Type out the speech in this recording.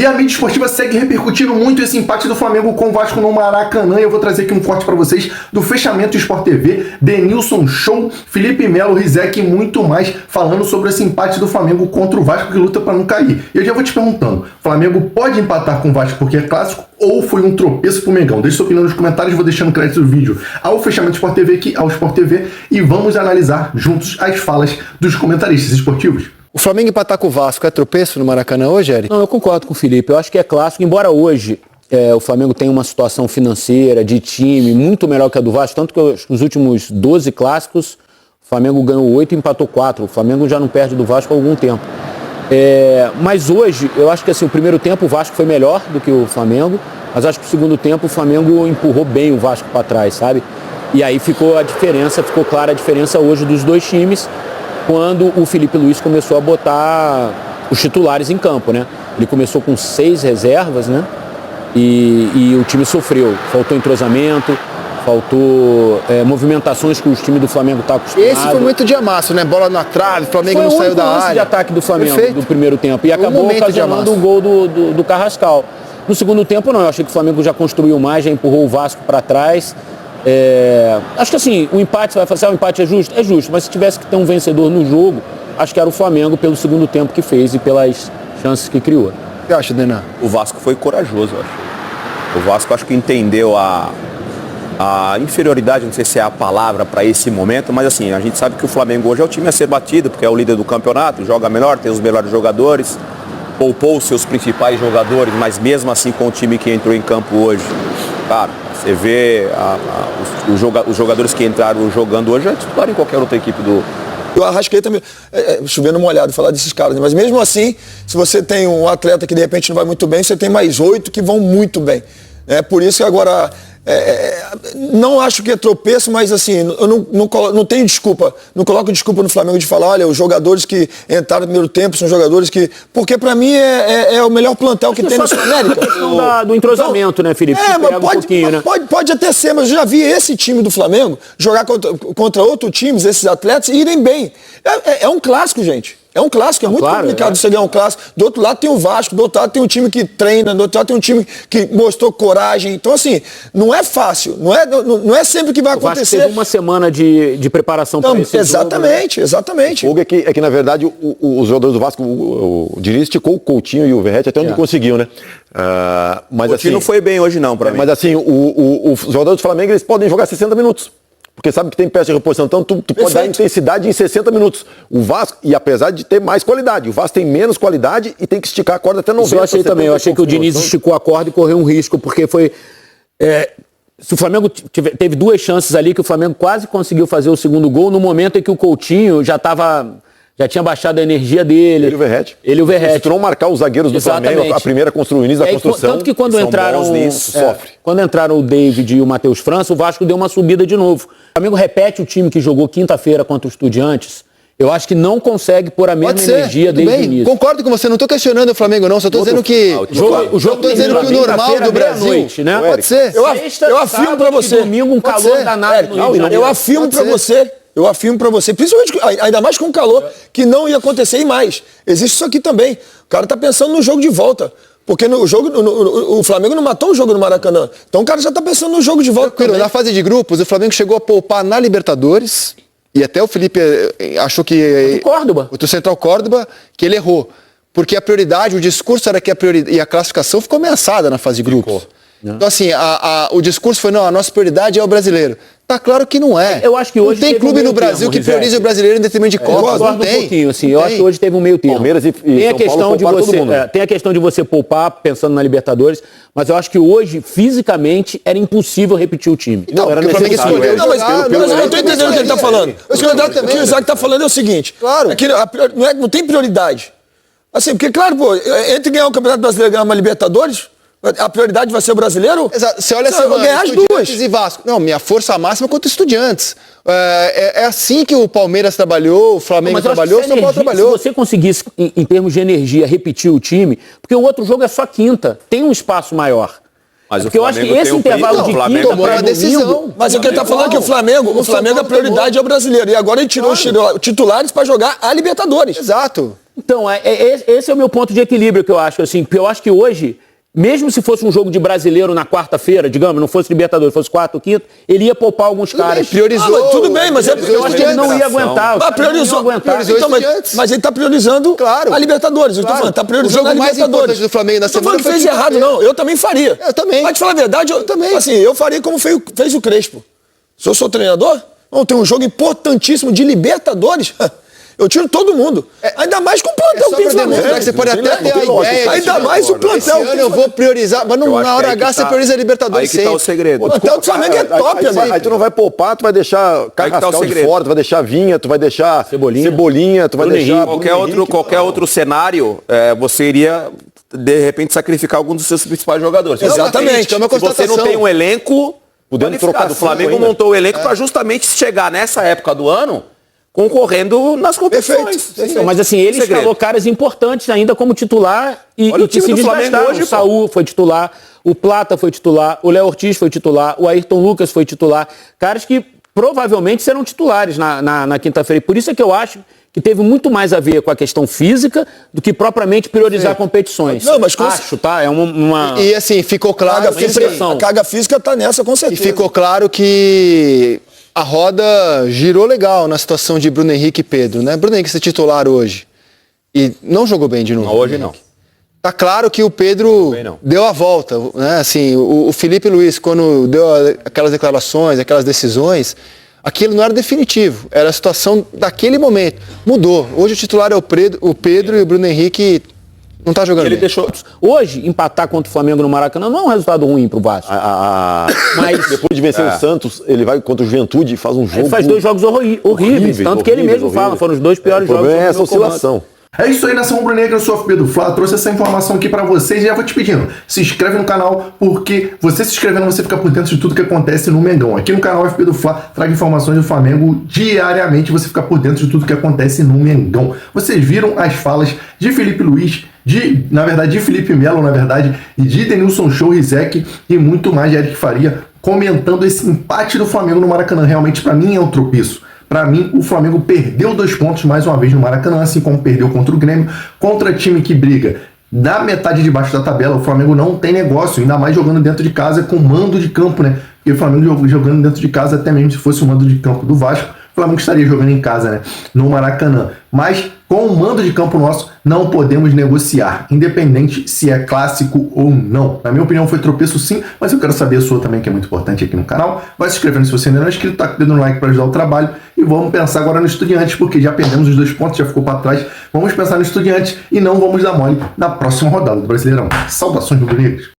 a mídia esportiva segue repercutindo muito esse empate do Flamengo com o Vasco no Maracanã. E eu vou trazer aqui um corte para vocês do fechamento do Sport TV, Denilson Show, Felipe Melo, Rizek e muito mais, falando sobre esse empate do Flamengo contra o Vasco que luta para não cair. E eu já vou te perguntando, Flamengo pode empatar com o Vasco porque é clássico ou foi um tropeço pro Mengão? Deixe sua opinião nos comentários, vou deixando crédito do vídeo ao fechamento do Sport TV aqui, ao Sport TV, e vamos analisar juntos as falas dos comentaristas esportivos. O Flamengo empatar com o Vasco é tropeço no Maracanã hoje, Eric? Não, eu concordo com o Felipe. Eu acho que é clássico, embora hoje o Flamengo tenha uma situação financeira, de time, muito melhor que a do Vasco, tanto que nos últimos 12 clássicos, o Flamengo ganhou 8 e empatou 4. O Flamengo já não perde do Vasco há algum tempo. Mas hoje, eu acho que assim, o primeiro tempo o Vasco foi melhor do que o Flamengo, mas acho que o segundo tempo o Flamengo empurrou bem o Vasco para trás, sabe? E aí ficou clara a diferença hoje dos dois times, quando o Felipe Luiz começou a botar os titulares em campo, né? Ele começou com 6 reservas, né? E o time sofreu. Faltou entrosamento, faltou movimentações que o time do Flamengo está acostumado. Esse foi muito de amasso, né? Bola na trave, o Flamengo não saiu da área. Foi o de ataque do Flamengo. Perfeito. Do primeiro tempo. E acabou ocasionando o gol do Carrascal. No segundo tempo, não. Eu achei que o Flamengo já construiu mais, já empurrou o Vasco para trás. Acho que assim, o empate, você vai fazer, o empate é justo? É justo, mas se tivesse que ter um vencedor no jogo, acho que era o Flamengo pelo segundo tempo que fez e pelas chances que criou. O que acha, Denan? O Vasco foi corajoso, eu acho. O Vasco acho que entendeu a inferioridade, não sei se é a palavra para esse momento, mas assim, a gente sabe que o Flamengo hoje é o time a ser batido, porque é o líder do campeonato, joga melhor, tem os melhores jogadores, poupou os seus principais jogadores, mas mesmo assim com o time que entrou em campo hoje, cara, você vê os jogadores que entraram jogando hoje é titular em qualquer outra equipe do... O Arrascaeta, chovendo molhado falar desses caras, mas mesmo assim, se você tem um atleta que de repente não vai muito bem, você tem mais 8 que vão muito bem. Por isso que agora... não acho que é tropeço, mas assim, eu não tenho desculpa, não coloco desculpa no Flamengo de falar, olha, os jogadores que entraram no primeiro tempo são jogadores que... Porque pra mim é o melhor plantel que tem na Sul-América. Do entrosamento, né, Felipe? Pode até ser, mas eu já vi esse time do Flamengo jogar contra outros times, esses atletas, e irem bem. É um clássico, gente. É um clássico, é muito complicado você ganhar um clássico. Do outro lado tem o Vasco, do outro lado tem um time que treina, do outro lado tem um time que mostrou coragem. Então, assim, não é fácil, não é sempre que vai acontecer. O Vasco teve uma semana de preparação para esse exatamente, jogo, né? Exatamente. O fogo é que, na verdade, os jogadores do Vasco, o Diniz esticou o Coutinho e o Verratti até onde conseguiu, né? Mas, o time não foi bem hoje não, para mim. Mas assim, os jogadores do Flamengo, eles podem jogar 60 minutos. Porque sabe que tem peça de reposição, então tu pode dar intensidade em 60 minutos. O Vasco, e apesar de ter mais qualidade, o Vasco tem menos qualidade e tem que esticar a corda até 90. Eu achei também, eu achei que o Diniz esticou a corda e correu um risco, porque foi... se o Flamengo teve 2 chances ali, que o Flamengo quase conseguiu fazer o segundo gol, no momento em que o Coutinho já tinha baixado a energia dele. Ele e o Verratti. Se tu não marcar os zagueiros do Flamengo, a primeira construção, o início da construção. Tanto que quando entraram o David e o Matheus França, o Vasco deu uma subida de novo. O Flamengo repete o time que jogou quinta-feira contra o Estudiantes. Eu acho que não consegue pôr a mesma energia desde o início. Concordo com você, não estou questionando o Flamengo não, só estou dizendo que... O jogo dizendo que o normal do Brasil... Noite, né? Pode ser. Eu afirmo para você. Domingo, um calor danado no Rio de Janeiro. Eu afirmo para você, principalmente, ainda mais com o calor, que não ia acontecer e mais. Existe isso aqui também. O cara está pensando no jogo de volta. Porque o Flamengo não matou o jogo no Maracanã. Então o cara já está pensando no jogo de volta. Na fase de grupos, o Flamengo chegou a poupar na Libertadores, e até o Felipe achou que... O Central Córdoba, que ele errou. Porque a prioridade, o discurso era que a classificação ficou ameaçada na fase de grupos. Então assim, o discurso foi, não, a nossa prioridade é o brasileiro. Tá claro que não é. Eu acho que hoje não tem clube no Brasil que priorize o brasileiro em detrimento de Copas. Não tem. Um pouquinho, assim. Eu acho que hoje teve um meio termo. Palmeiras e tem a questão de você, tem a questão de você poupar pensando na Libertadores, mas eu acho que hoje fisicamente era impossível repetir o time. Não, era necessário. Mas eu não estou entendendo o que ele está falando. O que o Isaac está falando é o seguinte. Claro. Não tem prioridade. Assim, porque claro, entre ganhar o Campeonato Brasileiro e ganhar uma Libertadores, a prioridade vai ser o brasileiro? Exato. Você olha assim, ganhar as duas. E Vasco. Não, minha força máxima contra Estudiantes. É assim que o Palmeiras trabalhou, o Flamengo trabalhou, o São Paulo trabalhou. Se você conseguisse, em termos de energia, repetir o time, porque o outro jogo é só quinta, tem um espaço maior. Mas porque eu acho que esse intervalo de quinta para domingo... Mas o que ele está falando é que o Flamengo, a prioridade é o brasileiro. E agora ele tirou os titulares para jogar a Libertadores. Exato. Então, esse é o meu ponto de equilíbrio que eu acho, assim, porque eu acho que hoje, mesmo se fosse um jogo de brasileiro na quarta-feira, digamos, não fosse Libertadores, fosse quarta ou quinta, ele ia poupar alguns caras. Priorizou. Tudo bem, mas eu acho que ele não ia aguentar. Priorizou. Então, mas ele tá priorizando a Libertadores. Eu tô falando, tá priorizando a Libertadores. O jogo mais importante do Flamengo na semana não fez errado, não. Eu também faria. Eu também. Mas te falar a verdade, eu também. Assim, eu faria como fez o Crespo. Se eu sou treinador, vamos ter um jogo importantíssimo de Libertadores. Eu tiro todo mundo. Ainda mais com o plantel que tem Flamengo. Você pode até ter a ideia. Ainda mais o plantel. Esse ano eu vou priorizar. Mas na hora H você prioriza a Libertadores sempre. Aí que tá o segredo. O plantel do Flamengo é top, amigo. Aí tu não vai poupar, tu vai deixar Carrascal de fora, tu vai deixar Vinha, tu vai deixar Cebolinha, tu vai deixar... Qualquer outro cenário, você iria, de repente, sacrificar alguns dos seus principais jogadores. Exatamente. Se você não tem um elenco... O Flamengo montou o elenco para justamente chegar nessa época do ano concorrendo nas competições. Perfeito. Mas assim, ele escalou caras importantes ainda como titular e que se desgastaram. O Saúl foi titular, o Plata foi titular, o Léo Ortiz foi titular, o Ayrton Lucas foi titular. Caras que provavelmente serão titulares na quinta-feira. E por isso é que eu acho que teve muito mais a ver com a questão física do que propriamente priorizar competições. Não, mas acho, tá? É uma... E assim, ficou claro... A carga física tá nessa, com certeza. E ficou claro que a roda girou legal na situação de Bruno Henrique e Pedro, né? Bruno Henrique ser titular hoje e não jogou bem de novo. Não, hoje não. Tá claro que o Pedro deu a volta, né? Assim, o Felipe Luiz, quando deu aquelas declarações, aquelas decisões, aquilo não era definitivo, era a situação daquele momento. Mudou. Hoje o titular é o Pedro e o Bruno Henrique não tá jogando bem. Hoje, empatar contra o Flamengo no Maracanã não é um resultado ruim pro Vasco. Mas depois de vencer o Santos, ele vai contra o Juventude e faz um jogo... Ele faz 2 jogos horríveis, tanto que ele mesmo fala, foram os 2 piores jogos. O problema é essa oscilação. É isso aí, Nação Rubro-Negra, eu sou o FB do Fla, trouxe essa informação aqui pra vocês e já vou te pedindo, se inscreve no canal, porque você se inscrevendo, você fica por dentro de tudo que acontece no Mengão. Aqui no canal FB do Fla, traga informações do Flamengo diariamente, você fica por dentro de tudo que acontece no Mengão. Vocês viram as falas de Felipe Luiz, de Felipe Melo, e de Denilson Show, Rizek e muito mais de Eric Faria, comentando esse empate do Flamengo no Maracanã. Realmente, pra mim, é um tropeço. Para mim, o Flamengo perdeu 2 pontos mais uma vez no Maracanã, assim como perdeu contra o Grêmio, contra time que briga da metade de baixo da tabela. O Flamengo não tem negócio, ainda mais jogando dentro de casa com mando de campo, né? Porque o Flamengo jogando dentro de casa, até mesmo se fosse o mando de campo do Vasco, o Flamengo estaria jogando em casa, né? No Maracanã. Mas com o mando de campo nosso, não podemos negociar, independente se é clássico ou não. Na minha opinião, foi tropeço sim, mas eu quero saber a sua também, que é muito importante aqui no canal. Vai se inscrevendo se você ainda não é inscrito, tá com o dedo no like para ajudar o trabalho. E vamos pensar agora no Estudiantes, porque já perdemos os 2 pontos, já ficou para trás. Vamos pensar no Estudiantes e não vamos dar mole na próxima rodada do Brasileirão. Saudações rubro-negras.